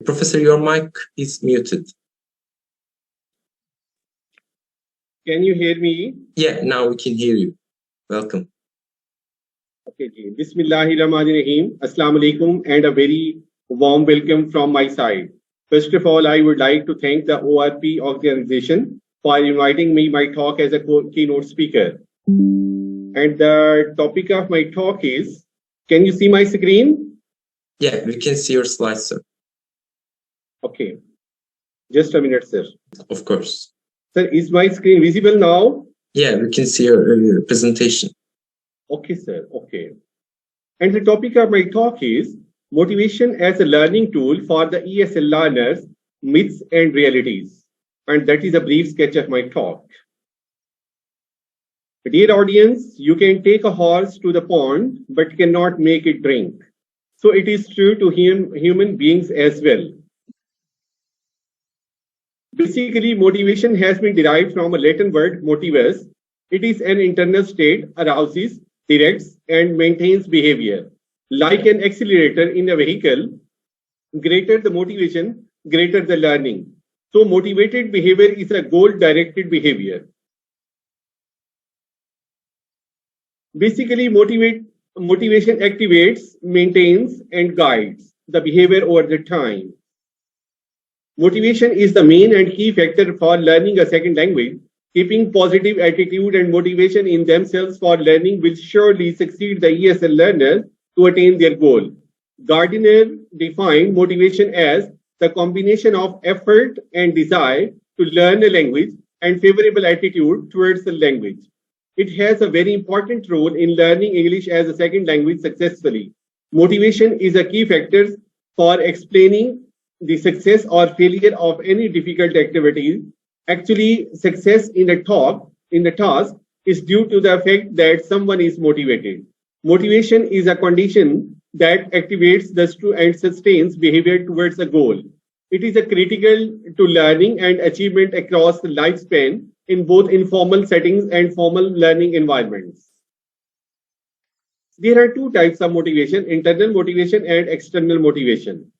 Professor, your mic is muted. Can you hear me? Yeah, now we can hear you. Welcome. Okay, ji. Bismillahirrahmanirrahim. Assalamu alaikum and a very warm welcome from my side. First of all, I would like to thank the ORP organization for inviting me my talk as a keynote speaker. And the topic of my talk is, can you see my screen? Yeah, we can see your slides, sir. Okay. Just a minute, sir. Of course. Sir, is my screen visible now? Yeah, we can see your presentation. Okay, sir. Okay. And the topic of my talk is motivation as a learning tool for the ESL learners, myths and realities. And that is a brief sketch of my talk. Dear audience, you can take a horse to the pond, but cannot make it drink. So it is true to human beings as well. Basically, motivation has been derived from a Latin word motivus. It is an internal state, arouses, directs, and maintains behavior. Like an accelerator in a vehicle, greater the motivation, greater the learning. So motivated behavior is a goal-directed behavior. Basically, motivation activates, maintains, and guides the behavior over the time. Motivation is the main and key factor for learning a second language. Keeping positive attitude and motivation in themselves for learning will surely succeed the ESL learners to attain their goal. Gardner defined motivation as the combination of effort and desire to learn a language and favorable attitude towards the language. It has a very important role in learning English as a second language successfully. Motivation is a key factor for explaining the success or failure of any difficult activity. Actually, success in the task is due to the fact that someone is motivated. Motivation is a condition that activates and sustains behavior towards a goal. It is a critical to learning and achievement across the lifespan in both informal settings and formal learning environments. There are two types of motivation, internal motivation and external motivation.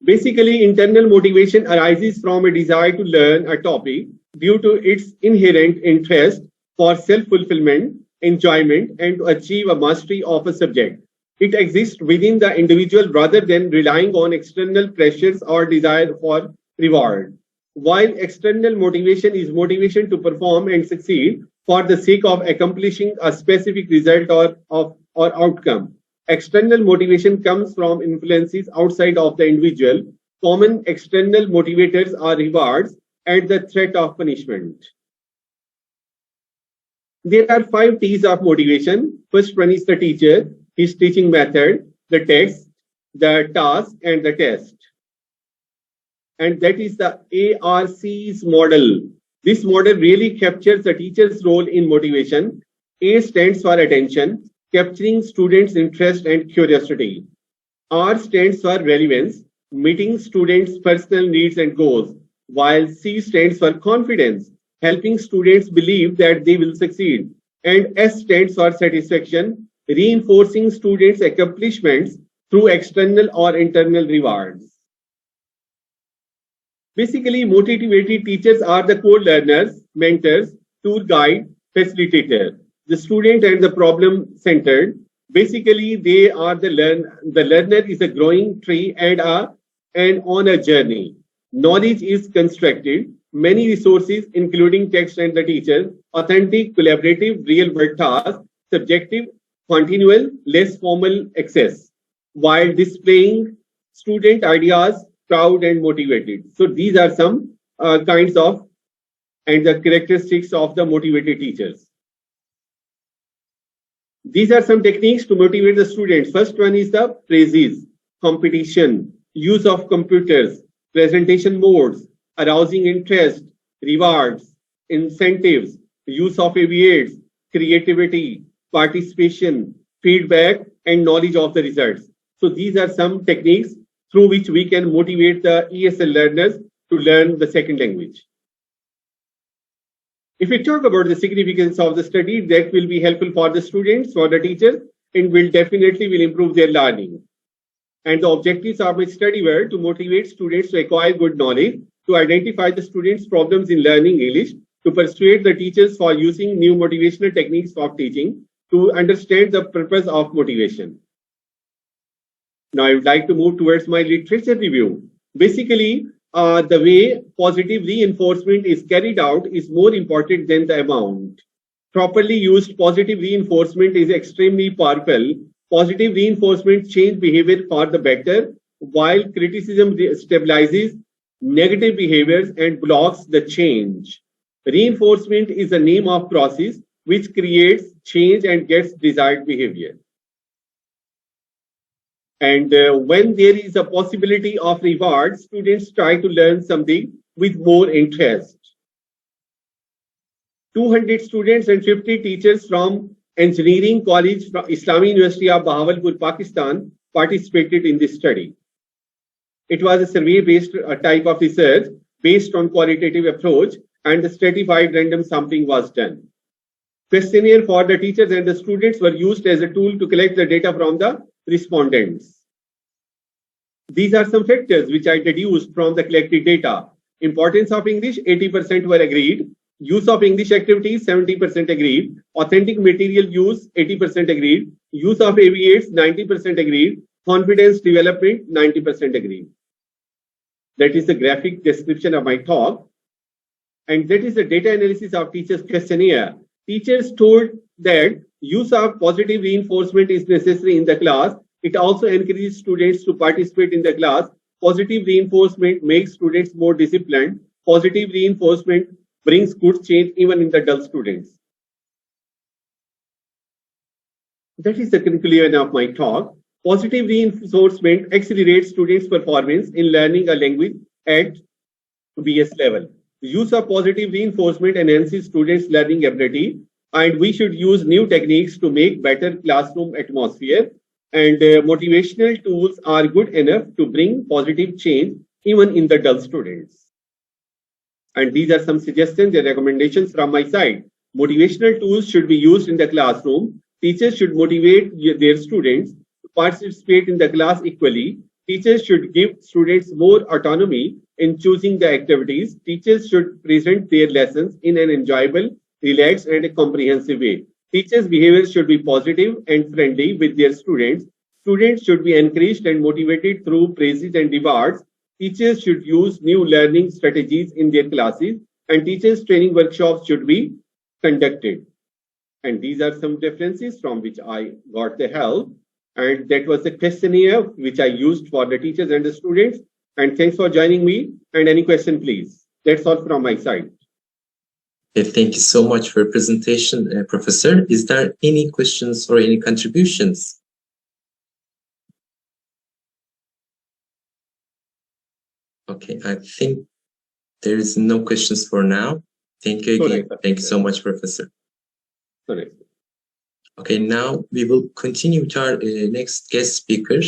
Basically, internal motivation arises from a desire to learn a topic due to its inherent interest for self-fulfillment, enjoyment, and to achieve a mastery of a subject. It exists within the individual rather than relying on external pressures or desire for reward. While external motivation is motivation to perform and succeed for the sake of accomplishing a specific result or outcome. External motivation comes from influences outside of the individual. Common external motivators are rewards and the threat of punishment. There are 5 T's of motivation. First one is the teacher, his teaching method, the text, the task, and the test. And that is the ARC's model. This model really captures the teacher's role in motivation. A stands for attention, capturing students' interest and curiosity. R stands for relevance, meeting students' personal needs and goals, while C stands for confidence, helping students believe that they will succeed. And S stands for satisfaction, reinforcing students' accomplishments through external or internal rewards. Basically, motivated teachers are the core learners, mentors, tour guide, facilitator. The student and the problem centered. Basically, they are the learner is a growing tree and on a journey. Knowledge is constructed. Many resources, including text and the teacher, authentic, collaborative, real-world tasks, subjective, continual, less formal access, while displaying student ideas, proud and motivated. So these are some kinds of and the characteristics of the motivated teachers. These are some techniques to motivate the students. First one is the praises, competition, use of computers, presentation modes, arousing interest, rewards, incentives, use of aviates, creativity, participation, feedback, and knowledge of the results. So these are some techniques through which we can motivate the ESL learners to learn the second language. If we talk about the significance of the study, that will be helpful for the students, for the teachers, and will definitely improve their learning. And the objectives of my study were to motivate students to acquire good knowledge, to identify the students' problems in learning English, to persuade the teachers for using new motivational techniques of teaching, to understand the purpose of motivation. Now, I would like to move towards my literature review. Basically, the way positive reinforcement is carried out is more important than the amount. Properly used positive reinforcement is extremely powerful. Positive reinforcement change behavior for the better, while criticism stabilizes negative behaviors and blocks the change. Reinforcement is a name of process which creates change and gets desired behavior. And when there is a possibility of reward, students try to learn something with more interest. 200 students and 50 teachers from Engineering College from Islamic University of Bahawalpur, Pakistan participated in this study. It was a survey-based type of research based on qualitative approach, and the stratified random sampling was done. Questionnaire for the teachers and the students were used as a tool to collect the data from the respondents. These are some factors which I deduced from the collected data. Importance of English, 80% were agreed. Use of English activities, 70% agreed. Authentic material use, 80% agreed. Use of abbreviates, 90% agreed. Confidence development, 90% agreed. That is the graphic description of my talk. And that is the data analysis of teachers' questionnaire. Teachers told that use of positive reinforcement is necessary in the class. It also encourages students to participate in the class. Positive reinforcement makes students more disciplined. Positive reinforcement brings good change even in the dull students. That is the conclusion of my talk. Positive reinforcement accelerates students' performance in learning a language at BS level. The use of positive reinforcement enhances students' learning ability, and we should use new techniques to make better classroom atmosphere. And motivational tools are good enough to bring positive change even in the dull students. And these are some suggestions and recommendations from my side. Motivational tools should be used in the classroom. Teachers should motivate their students to participate in the class equally. Teachers should give students more autonomy in choosing the activities. Teachers should present their lessons in an enjoyable, relaxed, and a comprehensive way. Teachers' behavior should be positive and friendly with their students. Students should be encouraged and motivated through praises and rewards. Teachers should use new learning strategies in their classes, and teachers' training workshops should be conducted. And these are some references from which I got the help. And that was the questionnaire which I used for the teachers and the students. And thanks for joining me. And any question, please. That's all from my side. Okay, thank you so much for your presentation, Professor. Is there any questions or any contributions? Okay, I think there is no questions for now. Thank you again. Thank you so much, Professor. Correct. Okay, now we will continue with our next guest speaker.